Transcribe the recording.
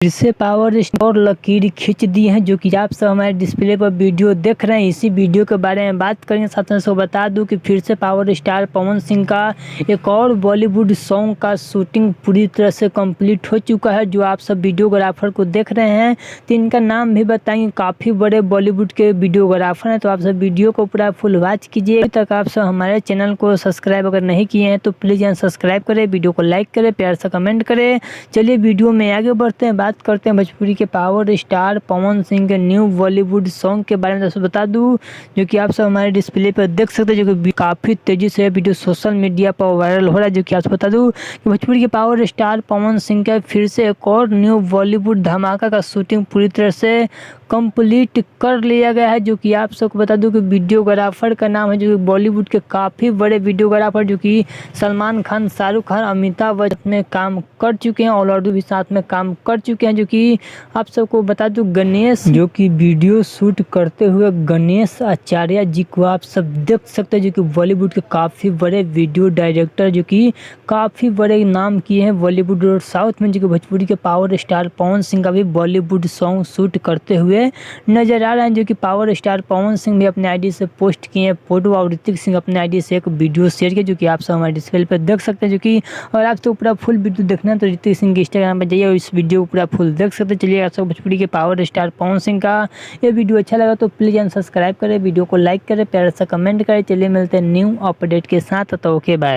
फिर से power star लकीर खींच दी है, जो कि आप सब हमारे डिस्प्ले पर वीडियो देख रहे हैं। इसी वीडियो के बारे में बात करेंगे। साथ में बता दूं कि फिर से पावर स्टार पवन सिंह का एक और बॉलीवुड सॉन्ग का शूटिंग पूरी तरह से कंप्लीट हो चुका है, जो आप सब वीडियोग्राफर को देख रहे हैं। तो इनका नाम भी बताएंगे, काफ़ी बड़े बॉलीवुड के वीडियोग्राफर हैं। तो आप सब वीडियो को पूरा फुल वॉच कीजिए। अभी तक आप सब हमारे चैनल को सब्सक्राइब अगर नहीं किए हैं तो प्लीज़ यहाँ सब्सक्राइब करें, वीडियो को लाइक करें, प्यार से कमेंट करें। चलिए वीडियो में आगे बढ़ते हैं, बात करते हैं भोजपुरी के पावर स्टार पवन सिंह के न्यू बॉलीवुड सॉन्ग के बारे में। दोस्तों बता दूं, जो कि आप सब हमारे डिस्प्ले पर देख सकते हैं, जो कि काफ़ी तेज़ी से वीडियो सोशल मीडिया पर वायरल हो रहा है। जो कि आप बता दूं कि भोजपुरी के पावर स्टार पवन सिंह का फिर से एक और न्यू बॉलीवुड धमाका का शूटिंग पूरी तरह से कंप्लीट कर लिया गया है। जो कि आप सबको बता दूं कि वीडियोग्राफर का नाम है, जो कि बॉलीवुड के काफ़ी बड़े वीडियोग्राफर, जो कि सलमान खान, शाहरुख खान, अमिताभ बच्चन में काम कर चुके हैं और भी साथ में काम कर चुके हैं। जो कि आप सबको बता दूं गणेश, जो कि वीडियो शूट करते हुए गणेश आचार्य जी को आप सब देख सकते हैं, जो कि बॉलीवुड के काफ़ी बड़े वीडियो डायरेक्टर, जो कि काफ़ी बड़े नाम किए हैं बॉलीवुड और साउथ में। जो कि भोजपुरी के पावर स्टार पवन सिंह का भी बॉलीवुड सॉन्ग शूट करते हुए नजर आ रहे हैं। जो कि पावर स्टार पवन सिंह भी अपने आईडी से पोस्ट किए हैं फोटो, और ऋतिक सिंह अपने आईडी से एक वीडियो शेयर किया, जो कि आप सब हमारे डिस्प्ले पर देख सकते हैं। जो कि और आप तो पूरा फुल वीडियो देखना है तो ऋतिक सिंह के इंस्टाग्राम पर जाइए और इस वीडियो को पूरा फुल देख सकते हैं। चलिए, आप सब भोजपुरी के पावर स्टार पवन सिंह का ये वीडियो अच्छा लगा तो प्लीज़ सब्सक्राइब करें, वीडियो को लाइक करें, प्यार से कमेंट करें। चलिए मिलते हैं न्यू अपडेट के साथ, तो ओके बाय।